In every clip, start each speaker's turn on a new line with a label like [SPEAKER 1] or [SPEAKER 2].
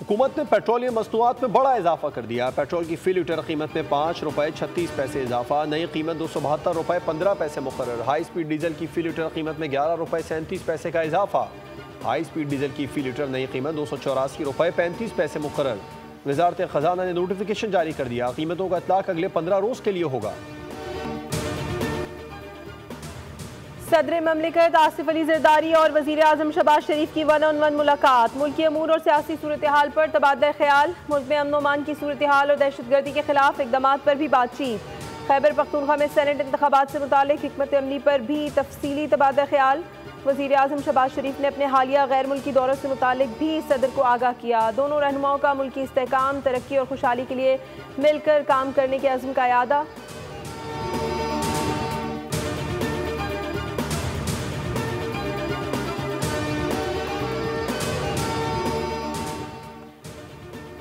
[SPEAKER 1] हुकूमत ने पेट्रोलियम मसनूआत में बड़ा इजाफा कर दिया। पेट्रोल की फी लीटर कीमत में 5 रुपये 36 पैसे इजाफा, नई कीमत 272 रुपये 15 पैसे मुकर्रर। हाई स्पीड डीजल की फी लीटर कीमत में 11 रुपये 37 पैसे का इजाफा। हाई स्पीड डीजल की फी लीटर नई कीमत 284 रुपये 35 पैसे मुकर्रर। वजारत खजाना ने नोटिफिकेशन जारी कर दिया, कीमतों का इतलाक अगले 15 रोज के लिए होगा।
[SPEAKER 2] सदर ममलिकत आसिफ अली जरदारी और वजीर आजम शहबाज शरीफ की 1-on-1 मुलाकात। मुल्की अमूर और सियासी सूरत हाल पर तबादला ख्याल। मुल्क में अमन अमान की सूरत हाल और दहशतगर्दी के खिलाफ इकदाम पर भी बातचीत। खैबर पख्तूनख्वा में सेनेट इंतखाबात से मुतालिक हिकमत अमली पर भी तफसीली तबादला ख्याल। वजीर आजम शहबाज शरीफ ने अपने हालिया गैर मुल्की दौरों से मुतालिक भी सदर को आगाह किया। दोनों रहनुमाओं का मुल्की इस्तेहकाम, तरक्की और खुशहाली के लिए मिलकर काम करने के अज़्म का यादा।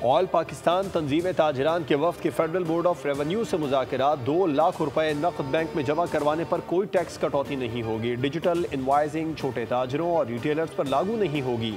[SPEAKER 1] ऑल पाकिस्तान तंजीम ताजरान के वफ्द के फेडरल बोर्ड ऑफ रेवेन्यू से मुज़ाकरात। 2 लाख रुपए नकद बैंक में जमा करवाने पर कोई टैक्स कटौती नहीं होगी। डिजिटल इनवाइसिंग छोटे ताजरों और रिटेलर्स पर लागू नहीं होगी।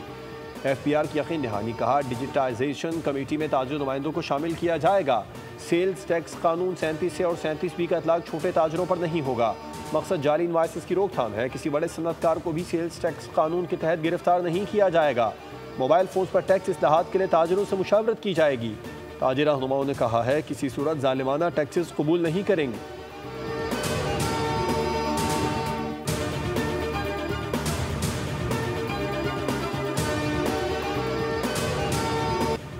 [SPEAKER 1] FPR की यकीन दहानी। कहा, डिजिटाइजेशन कमेटी में ताजर नुमाइंदों को शामिल किया जाएगा। सेल्स टैक्स कानून 37 से और 37B का इतलाक छोटे ताजरों पर नहीं होगा। मकसद जाली इनवाइसेस की रोकथाम है। किसी बड़े सनतकार को भी सेल्स टैक्स कानून के तहत गिरफ्तार नहीं किया जाएगा। मोबाइल फोन पर टैक्स इस्लाहात के लिए ताजरों से मुशावरत की जाएगी। ताजिर रहनुमाओं ने कहा है, किसी सूरत जालिमाना टैक्सेस कबूल नहीं करेंगे।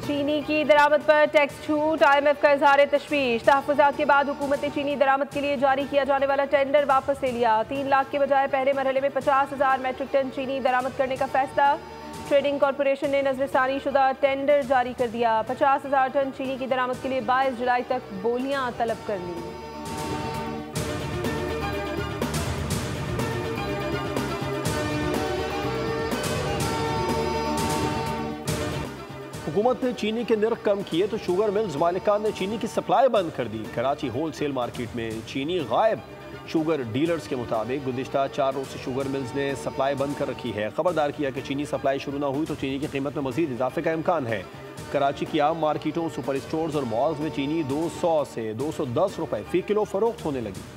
[SPEAKER 2] चीनी की दरामद पर टैक्स छूट। IMF का इजहार तशवीश। तहफ़्फ़ुज़ात के बाद हुकूमत ने चीनी दरामद के लिए जारी किया जाने वाला टेंडर वापस ले लिया। 3 लाख के बजाय पहले मरहले में 50,000 मैट्रिक टन चीनी दरामद करने का फैसला। ट्रेडिंग कॉरपोरेशन ने नजरसानी शुदा टेंडर जारी कर दिया। 50,000 टन चीनी की दरामद के लिए 22 जुलाई तक बोलियां तलब कर ली।
[SPEAKER 1] हुकूमत ने चीनी के निर्ख कम किए तो शुगर मिल्स मालिकान ने चीनी की सप्लाई बंद कर दी। कराची होलसेल मार्केट में चीनी गायब। शुगर डीलर्स के मुताबिक गुज़िश्ता 4 रोज से शुगर मिल्स ने सप्लाई बंद कर रखी है। खबरदार किया कि चीनी सप्लाई शुरू ना हुई तो चीनी की कीमत में मजीद इजाफे का इम्कान है। कराची की आम मार्केटों, सुपर स्टोर्स और मॉल्स में चीनी 200 से 210 रुपए फी किलो फरोख्त होने लगी।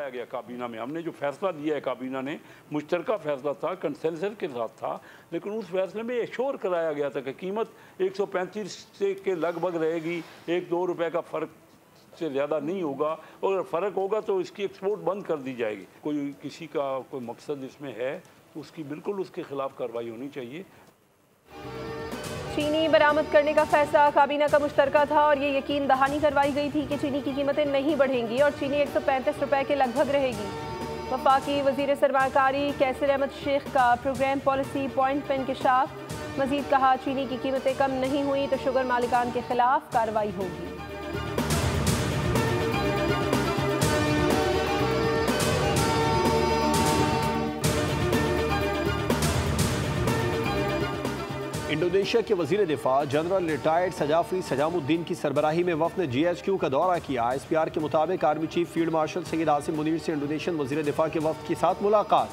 [SPEAKER 3] गया काबीना में हमने जो फैसला दिया है, काबीना ने मुश्तरका फैसला था, कंसेंसस के साथ था, लेकिन उस फैसले में एश्योर कराया गया था कि कीमत 135 से के लगभग रहेगी। 1-2 रुपए का फ़र्क से ज़्यादा नहीं होगा, और अगर फ़र्क होगा तो इसकी एक्सपोर्ट बंद कर दी जाएगी। कोई किसी का कोई मकसद इसमें है तो उसकी बिल्कुल उसके खिलाफ कार्रवाई होनी चाहिए।
[SPEAKER 2] चीनी बरामद करने का फैसला काबीना का मुश्तरका था और ये यकीन दहानी करवाई गई थी कि चीनी की कीमतें नहीं बढ़ेंगी और चीनी 135 रुपए के लगभग रहेगी। वफाकी वजीर सरमाकारी कैसर अहमद शेख का प्रोग्राम पॉलिसी पॉइंट पर इंकशाफ। मजीद कहा, चीनी की कीमतें कम नहीं हुई तो शुगर मालिकान के खिलाफ कार्रवाई होगी।
[SPEAKER 1] इंडोनेशिया के वजीर दिफा जनरल रिटायर्ड सजाफी सजामुद्दीन की सरबराही में वफ़द ने GHQ का दौरा किया। SPR के मुताबिक army chief field marshal Syed Asim Munir से इंडोनेशियन वजीर दिफा के वफ़द के साथ मुलाकात।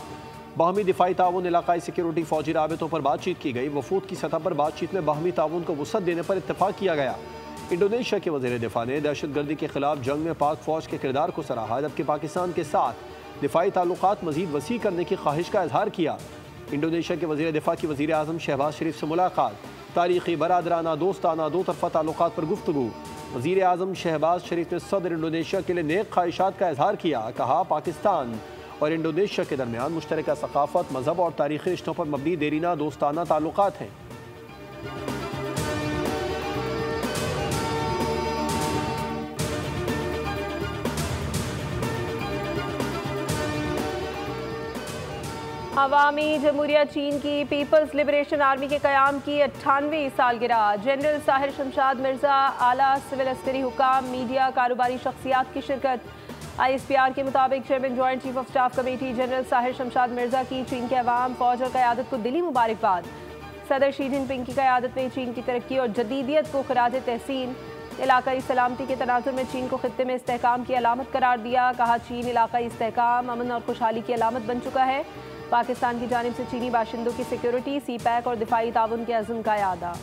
[SPEAKER 1] बाहमी दिफाई ताउन, इलाकाई सिक्योरिटी, फौजी राबितों पर बातचीत की गई। वफूद की सतह पर बातचीत में बाहमी ताउन को वसअत देने पर इत्तफाक किया गया। इंडोनेशिया के वजीर दिफा ने दहशतगर्दी के खिलाफ जंग में पाक फौज के किरदार को सराहा, जबकि पाकिस्तान के साथ दिफाई ताल्लुकात मजीद वसी करने की ख्वाहिश का इजहार किया। इंडोनेशिया के वजीर दिफा की वजीर आजम शहबाज शरीफ से मुलाकात। तारीखी, बरादराना, दोस्ताना, दो तरफा ताल्लुकात पर गुफ्तगू। वजीर आजम शहबाज शरीफ ने सदर इंडोनेशिया के लिए नेक ख्वाहिशात का इजहार किया। कहा, पाकिस्तान और इंडोनेशिया के दरमियान मुश्तरका सकाफत, मजहब और तारीखी रिश्तों पर मबनी देरीना दोस्ताना ताल्लुकात हैं।
[SPEAKER 2] अवामी जमहूरिया चीन की पीपल्स लिबरेशन आर्मी के क़याम की 98वीं सालगिरह। जनरल साहिर शमशाद मिर्ज़ा, आला सिविल अस्करी हुकाम, मीडिया, कारोबारी शख्सियात की शिरकत। ISPR के मुताबिक chairman joint chief of staff committee general Sahir Shamshad Mirza की चीन के अवाम, फौज और क़यादत को दिली मुबारकबाद। सदर शी जिनपिंग की क़यादत में चीन की तरक्की और जदीदियत को खराज तहसीन। इलाकाई सलामती के तनाजुर में चीन को खित्ते में इस्तेहकाम की अलामत करार दिया। कहा चीन इलाकाई इस्तेहकाम, अमन और खुशहाली की अलामत बन चुका है। पाकिस्तान की जानिब से चीनी बाशिंदों की सिक्योरिटी, CPEC और दिफाई ताउन के अज़्म का यादा।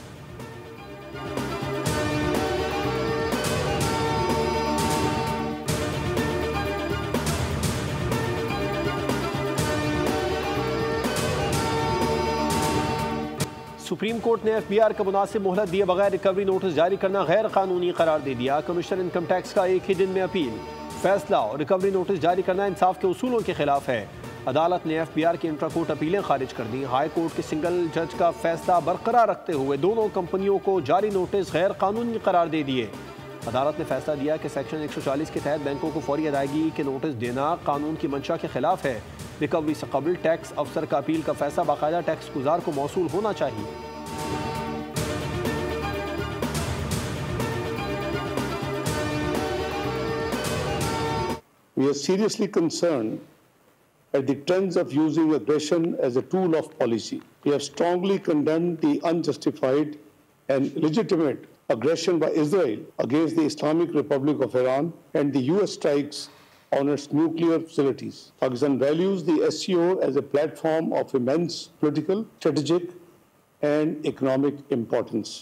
[SPEAKER 1] सुप्रीम कोर्ट ने FBR का मुनासिब मोहलत दिए बगैर रिकवरी नोटिस जारी करना गैर कानूनी करार दे दिया। कमिश्नर इनकम टैक्स का एक ही दिन में अपील। फैसला और रिकवरी नोटिस जारी करना इंसाफ के उसूलों के खिलाफ है। अदालत ने FBR की इंट्रा कोर्ट अपीलें खारिज कर दी। हाई कोर्ट के सिंगल जज का फैसला बरकरार रखते हुए दोनों कंपनियों को जारी नोटिस गैर कानूनी करार दे दिए। अदालत ने फैसला दिया कि सेक्शन 140 के तहत बैंकों को फौरी अदायगी के नोटिस देना कानून की मंशा के खिलाफ है। रिकवरी से कबल टैक्स अफसर का अपील का फैसला बाकायदा टैक्स गुजार को मौसूल होना चाहिए।
[SPEAKER 4] We are seriously concerned at the trends of using aggression as a tool of policy. We have strongly condemned the unjustified and legitimate aggression by Israel against the Islamic Republic of Iran and the US strikes on its nuclear facilities. Pakistan values the SCO as a platform of immense political, strategic and economic importance.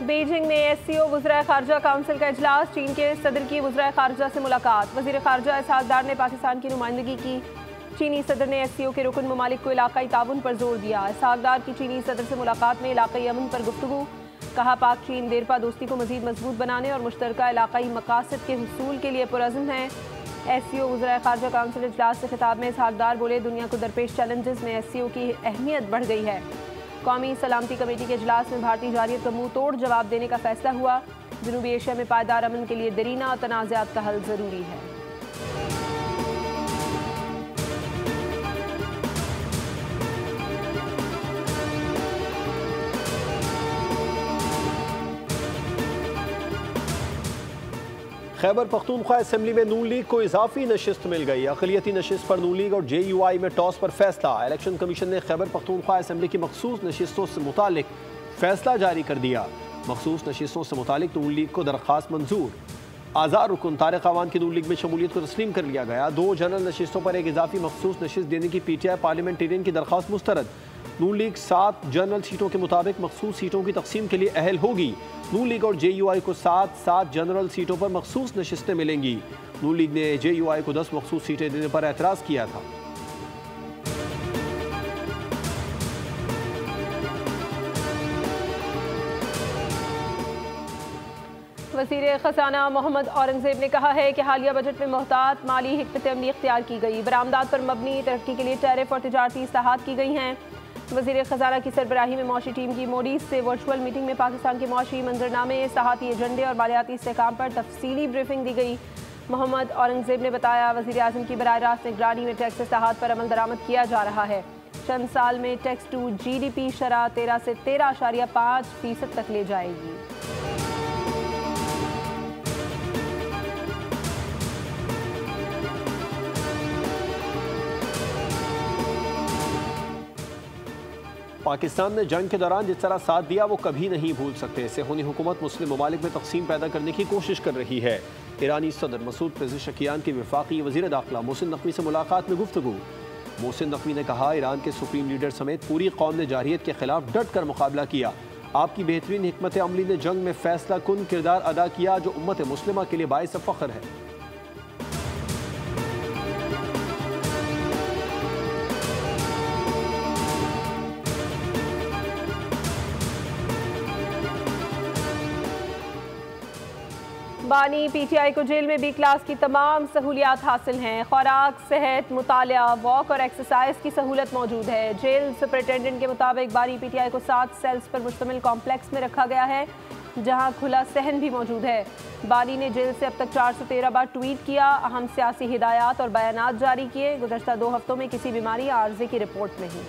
[SPEAKER 2] Beijing में SCO वज़ीर ख़ारजा council का इजलास। चीन के सदर की वज़ीर ख़ारजा से मुलाकात। वज़ीर ख़ारजा इसहाक डार ने पाकिस्तान की नुमाइंदगी की। चीनी सदर ने SCO के रुकन ममालिक को इलाकाई ताउन पर जोर दिया। इसहाक डार की चीनी सदर से मुलाकात में इलाकाई अमन पर गुफ्तगू। कहा पाक चीन देरपा दोस्ती को मज़ीद मजबूत बनाने और मुश्तरका इलाकाई मकासद के हुसूल के लिए पुरअज़्म है। SCO वज़ीर ख़ारजा काउंसिल इजलास से खिताब में इसहाक डार बोले, दुनिया को दरपेश चैलेंजेस में SCO की अहमियत बढ़ गई है। कौमी सलामती कमेटी के इजलास में भारतीय जारियत का मुंह तोड़ जवाब देने का फैसला हुआ। जनूबी एशिया में पायदार अमन के लिए दरीना और तनाज़ात का हल ज़रूरी है।
[SPEAKER 1] खैबर पख्तूनख्वा असेंबली में नून लीग को इजाफी नशिस्त मिल गई। अक़लियती नशिस्त पर नून लीग और JUI में टॉस पर फैसला। इलेक्शन कमीशन ने खैबर पख्तूनख्वा असेंबली की मखसूस नशिस्तों से मुतालिक फैसला जारी कर दिया। मखसूस नशिस्तों से मुतालिक नून लीग को दरख्वास्त मंजूर। आज़ाद रुकन तारिक अवान की नून लीग में शमूलियत को तस्लीम कर लिया गया। 2 जनरल नशिस्तों पर एक इजाफी मखसूस नशिस्त देने की PTI पार्लियामेंटेरियन की दरख्वास्त मुस्तरद। नून लीग 7 जनरल सीटों के मुताबिक मखसूस सीटों की तकसीम के लिए अहल होगी। नून लीग और JUI को 7 जनरल सीटों पर मखसूस नशिस्तें मिलेंगी। नून लीग ने JUI को 10 मखसूस सीटें देने पर एतराज़ किया था।
[SPEAKER 2] वज़ीर ख़ज़ाना मोहम्मद औरंगज़ेब ने कहा है कि हालिया बजट में मोहतात माली हिकमत अमली इख्तियार की गई। बरामदात पर मबनी तरक्की के लिए टैरिफ और तिजारती इस्लाहात की गई हैं। वज़ीर ख़ज़ाना की सरबराही में मौशी टीम की मोडीज से वर्चुअल मीटिंग में पाकिस्तान के मौशी मंजरनामे, इस्लाहाती एजेंडे और मालियाती इस्तेहकाम पर तफसीली ब्रीफिंग दी गई। मोहम्मद औरंगज़ेब ने बताया, वज़ीर आज़म की बराह रास्त निगरानी में टैक्स इस्लाहात पर अमल दरामद किया जा रहा है। चंद साल में टैक्स टू GDP शरह 13 से 13.5% तक ले जाएगी।
[SPEAKER 1] पाकिस्तान ने जंग के दौरान जिस तरह साथ दिया वो कभी नहीं भूल सकते। सेहूनी हुकूमत मुस्लिम ममालिक में तकसीम पैदा करने की कोशिश कर रही है। ईरानी सदर मसूद पेज़ेशकियान की वफाकी वज़ीर दाखिला मोहसिन नकवी से मुलाकात में गुफ्तगू। मोहसिन नकवी ने कहा, ईरान के सुप्रीम लीडर समेत पूरी कौम ने जारहियत के खिलाफ डट कर मुकाबला किया। आपकी बेहतरीन हिकमत अमली ने जंग में फैसला कुन किरदार अदा किया जो उम्मत मुस्लिमा के लिए बाइस फ़ख्र है।
[SPEAKER 2] बानी PTI को जेल में B क्लास की तमाम सहूलियात हासिल हैं। खुराक, सेहत, मुतालिया, वॉक और एक्सरसाइज की सहूलत मौजूद है। जेल सुपरिटेंडेंट के मुताबिक बानी PTI को 7 सेल्स पर मुश्तमिल कॉम्प्लेक्स में रखा गया है, जहां खुला सहन भी मौजूद है। बानी ने जेल से अब तक 413 बार ट्वीट किया, अहम सियासी हिदायत और बयानात जारी किए। गुज़श्ता 2 हफ्तों में किसी बीमारी या आर्जे की रिपोर्ट नहीं।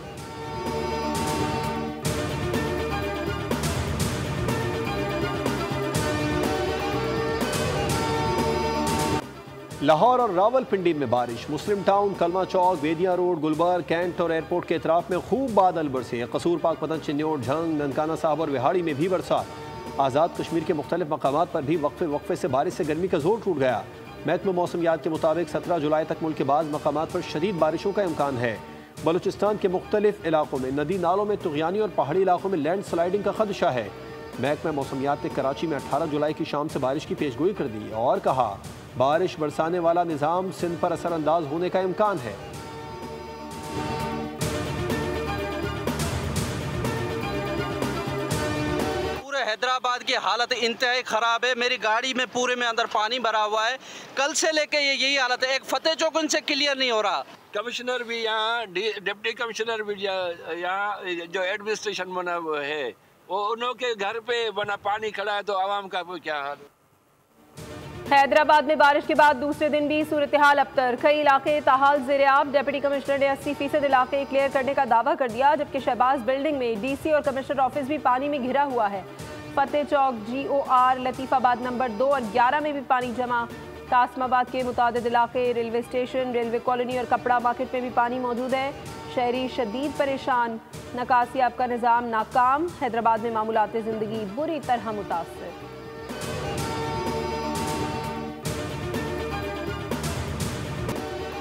[SPEAKER 1] लाहौर और रावलपिंडी में बारिश। मुस्लिम टाउन, कलमा चौक, बेदिया रोड, गुलबर्ग, कैंट और एयरपोर्ट के इतराफ में खूब बादल बरसे। कसूर, पाक पतन, चिन्नौर, झंग, ननकाना साहब और विहाड़ी में भी बरसात। आज़ाद कश्मीर के मुख्तलिफ मकामात पर भी वक्फे वक्फे से बारिश से गर्मी का जोर टूट गया। महकमा मौसमियात के मुताबिक 17 जुलाई तक मुल्क के बाज़ मकामात पर शदीद बारिशों का इम्कान है। बलूचिस्तान के मुख्तलिफ इलाकों में नदी नालों में तुग़यानी और पहाड़ी इलाकों में लैंड स्लाइडिंग का खदशा है। महकमा मौसमियात ने कराची में 18 जुलाई की शाम से बारिश की पेशगोई कर दी और कहा बारिश बरसाने वाला निज़ाम सिंध पर असरअंदाज होने का इम्कान है।
[SPEAKER 5] हैदराबाद की हालत इंतहाई ख़राब है। मेरी गाड़ी में पूरे में अंदर पानी भरा हुआ है। कल से लेके यही हालत है। एक फतेह चौक उनसे क्लियर नहीं हो रहा।
[SPEAKER 6] कमिश्नर भी यहाँ, डिप्टी कमिश्नर भी यहाँ, जो एडमिनिस्ट्रेशन बना है वो उनके घर पे बना पानी खड़ा है, तो आवाम का क्या हाल।
[SPEAKER 2] हैदराबाद में बारिश के बाद दूसरे दिन भी सूरत हाल अबतर। कई इलाके ताहाल ज़ेर-ए-आब। डिप्टी कमिश्नर ने 80% इलाके क्लियर करने का दावा कर दिया, जबकि शहबाज बिल्डिंग में डीसी और कमिश्नर ऑफिस भी पानी में घिरा हुआ है। फतेह चौक, GOR, लतीफ़ाबाद नंबर 2 और 11 में भी पानी जमा। कासमाबाद के मुतादिद इलाके, रेलवे स्टेशन, रेलवे कॉलोनी और कपड़ा मार्केट में भी पानी मौजूद है। शहरी शदीद परेशान। नकासियाब का निज़ाम नाकाम। हैदराबाद में मामूलात ज़िंदगी बुरी तरह मुतासर।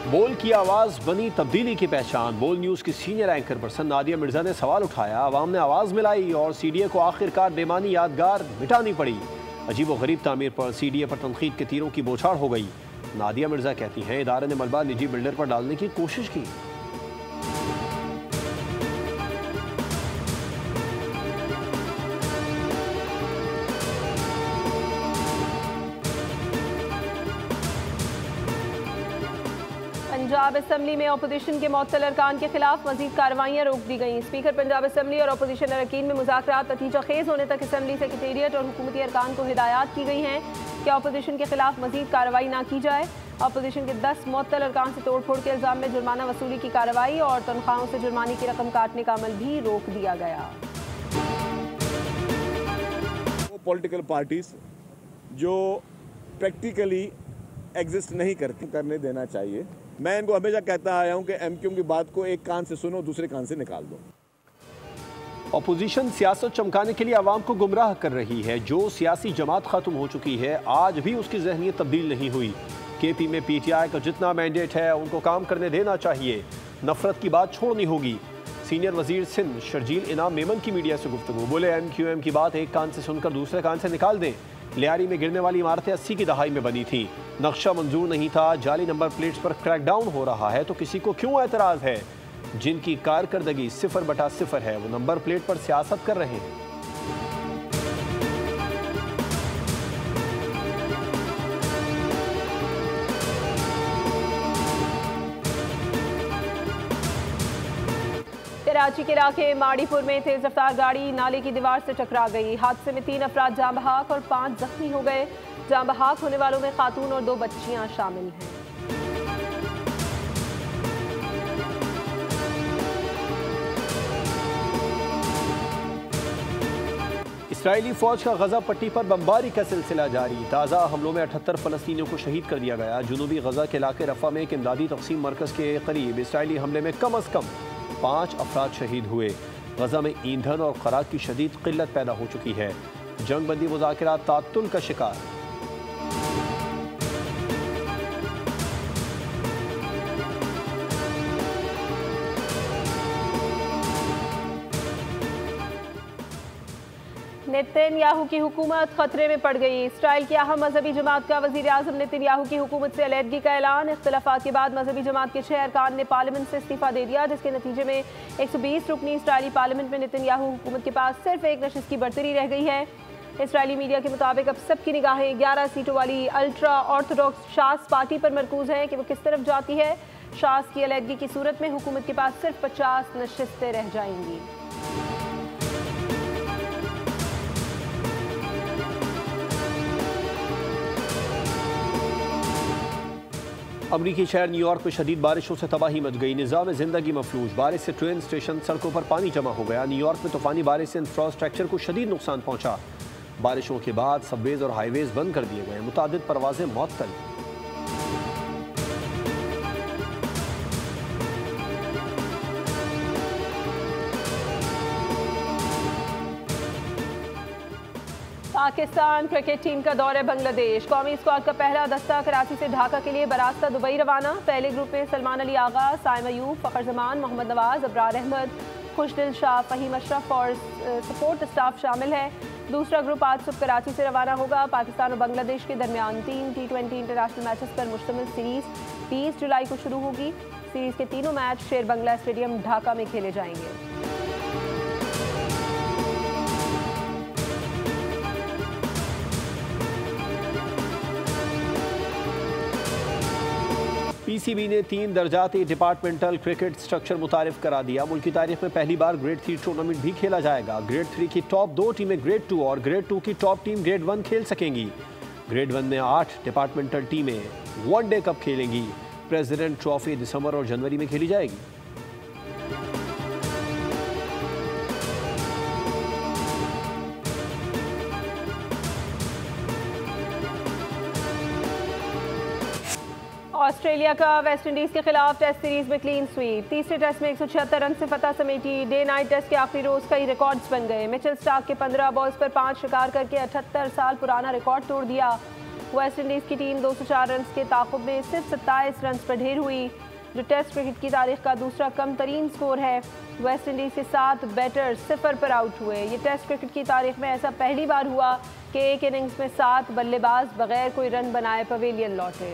[SPEAKER 1] बोल की आवाज़ बनी तब्दीली की पहचान। बोल न्यूज़ की senior anchor person Nadia Mirza ने सवाल उठाया। आवाम ने आवाज़ मिलाई और CDA को आखिरकार बेमानी यादगार मिटानी पड़ी। अजीब व गरीब तामीर पर CDA पर तनकीद के तीरों की बौछार हो गई। नादिया मिर्ज़ा कहती हैं इदारे ने मलबा निजी बिल्डर पर डालने की कोशिश की।
[SPEAKER 2] पंजाब असम्बली में अपोजिशन के मुअत्तल अरकान के खिलाफ मजीद कार्रवाइयाँ रोक दी गई। स्पीकर पंजाब असम्बली और अपोजिशन अरकान में मुज़ाकरात नतीजा खेज होने तक असम्बली सेक्रेटेरिएट और हुकूमती अरकान को हिदायत की गई हैं कि अपोजिशन के खिलाफ मजीद कार्रवाई ना की जाए। अपोजिशन के 10 मुअत्तल अरकान से तोड़फोड़ के इल्ज़ाम में जुर्माना वसूली की कार्रवाई और तनख्वाहों से जुर्माने की रकम काटने का अमल भी रोक दिया गया।
[SPEAKER 7] पॉलिटिकल पार्टीज जो प्रैक्टिकली एग्जिस्ट नहीं करने देना चाहिए। मैं इनको हमेशा कहता आया हूं कि MQ की बात को एक कान से सुनो, दूसरे कान से निकाल दो।
[SPEAKER 1] अपोजिशन सियासत चमकाने के लिए आवाम को गुमराह कर रही है। जो सियासी जमात खत्म हो चुकी है, आज भी उसकी जहनीत तब्दील नहीं हुई। KP में PTI का जितना मैंडेट है उनको काम करने देना चाहिए। नफरत की बात छोड़नी होगी। सीनियर वजीर सिंध शर्जील इनाम मेमन की मीडिया से गुफ्तगू। बोले MQM की बात एक कान से सुनकर दूसरे कान से निकाल दें। लियारी में गिरने वाली इमारतें 80 की दहाई में बनी थी। नक्शा मंजूर नहीं था। जाली नंबर प्लेट्स पर क्रैकडाउन हो रहा है तो किसी को क्यों एतराज़ है? जिनकी कारकर्दगी 0/0 है वो नंबर प्लेट पर सियासत कर रहे हैं।
[SPEAKER 2] कराची के इलाके माड़ीपुर में तेज रफ्तार गाड़ी नाले की दीवार से टकरा गई। हादसे में 3 अफराद जाँ बहक और 5 जख्मी हो गए। जाँ बहक होने वालों में खातून और 2 बच्चियां शामिल हैं।
[SPEAKER 1] इसराइली फौज का गजा पट्टी पर बमबारी का सिलसिला जारी। ताज़ा हमलों में 78 फलस्तीनियों को शहीद कर दिया गया। जुनूबी गजा के इलाके रफा में एक इमदादी तकसीम मरकज के करीब इसराइली हमले में कम अज़ कम 5 अफराद शहीद हुए। गजा में ईंधन और खुराक की शदीद किल्लत पैदा हो चुकी है। जंग बंदी मुज़ाकरात तात्तुल का शिकार।
[SPEAKER 2] नेतन्याहू की हुकूमत खतरे में पड़ गई। इसराइल की अहम मजहबी जमात का वज़ीर आज़म नेतन्याहू की हुकूमत से अलहदगी का ऐलान। इख्तिलाफात के बाद मजहबी जमात के 6 अरकान ने पार्लियामेंट से इस्तीफा दे दिया, जिसके नतीजे में 120 रुकनी इसराइली पार्लियामेंट में नेतन्याहू हुकूमत के पास सिर्फ एक नशिस्त की बढ़तरी रह गई है। इसराइली मीडिया के मुताबिक अब सबकी निगाहें 11 सीटों वाली अल्ट्रा ऑर्थोडॉक्स शास पार्टी पर मरकूज हैं कि वो किस तरफ जाती है। शास की अलहदगी की सूरत में हुकूमत के पास सिर्फ 50 नशिस्तें रह जाएंगी।
[SPEAKER 1] अमरीकी शहर न्यूयॉर्क में शदीद बारिशों से तबाही मच गई। निज़ाम ज़िंदगी मफलूज। बारिश से ट्रेन स्टेशन, सड़कों पर पानी जमा हो गया। न्यूयॉर्क में तूफानी बारिश से इंफ्रास्ट्रक्चर को शदीद नुकसान पहुंचा। बारिशों के बाद सबवेज और हाईवेज बंद कर दिए गए। मुतादिद परवाजें मुअत्तल।
[SPEAKER 2] पाकिस्तान क्रिकेट टीम का दौरे बांग्लादेश। कौमी स्क्वाड का पहला दस्ता कराची से ढाका के लिए बरास्ता दुबई रवाना। पहले ग्रुप में सलमान अली आगा, साइम अयूब, फ़खर जमान, मोहम्मद नवाज, अबरार अहमद, खुशदिल शाह, फ़हीम अशरफ और सपोर्ट स्टाफ शामिल है। दूसरा ग्रुप आज सुबह कराची से रवाना होगा। पाकिस्तान और बांग्लादेश के दरमियान 3 T20 इंटरनेशनल मैचेस पर मुश्तमिल सीरीज़ 20 जुलाई को शुरू होगी। सीरीज़ के तीनों मैच शेर बंगला स्टेडियम ढाका में खेले जाएंगे।
[SPEAKER 1] पीसीबी ने 3 दर्जाती डिपार्टमेंटल क्रिकेट स्ट्रक्चर मुतारिफ करा दिया। मुल्क की तारीख में पहली बार ग्रेड 3 टूर्नामेंट भी खेला जाएगा। ग्रेड 3 की टॉप 2 टीमें ग्रेड 2 और ग्रेड 2 की टॉप टीम ग्रेड 1 खेल सकेंगी। ग्रेड 1 में 8 डिपार्टमेंटल टीमें वनडे कप खेलेंगी। प्रेसिडेंट ट्रॉफी दिसंबर और जनवरी में खेली जाएगी।
[SPEAKER 2] ऑस्ट्रेलिया का वेस्ट इंडीज के खिलाफ टेस्ट सीरीज में क्लीन स्वीप। तीसरे टेस्ट में 176 रन से फतह समेटी। डे नाइट टेस्ट के आखिरी रोज कई रिकॉर्ड्स बन गए। मिचेल स्टार्क के 15 बॉल्स पर 5 शिकार करके 78 साल पुराना रिकॉर्ड तोड़ दिया। वेस्ट इंडीज की टीम 204 रन के ताक़ुब में सिर्फ 27 रन पर ढेर हुई, जो टेस्ट क्रिकेट की तारीख का दूसरा कम तरीन स्कोर है। वेस्ट इंडीज के 7 बैटर 0 पर आउट हुए। ये टेस्ट क्रिकेट की तारीख में ऐसा पहली बार हुआ कि एक इनिंग्स में 7 बल्लेबाज बगैर कोई रन बनाए पवेलियन लौटे।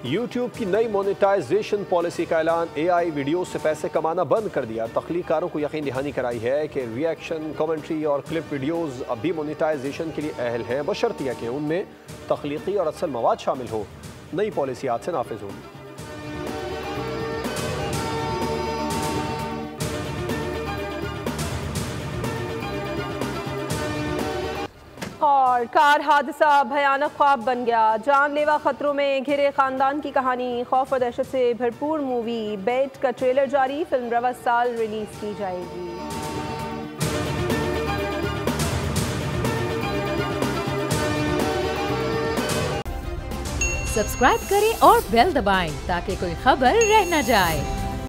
[SPEAKER 1] यूट्यूब की नई मोनेटाइजेशन पॉलिसी का ऐलान। AI वीडियो से पैसे कमाना बंद कर दिया। तख्लीकारों को यकीन दहानी कराई है कि रिएक्शन, कमेंट्री और क्लिप वीडियोस अब भी मोनेटाइजेशन के लिए अहल हैं, बशर्तिया कि उनमें तख्लीकी और असल मवाद शामिल हो। नई पॉलिसी आज से नाफिज होगी।
[SPEAKER 2] और कार हादसा भयानक ख्वाब बन गया। जानलेवा खतरों में घिरे खानदान की कहानी। खौफ और दहशत से भरपूर मूवी बेट का ट्रेलर जारी। फिल्म रवा साल रिलीज की जाएगी।
[SPEAKER 8] सब्सक्राइब करें और बेल दबाएं ताकि कोई खबर रह न जाए।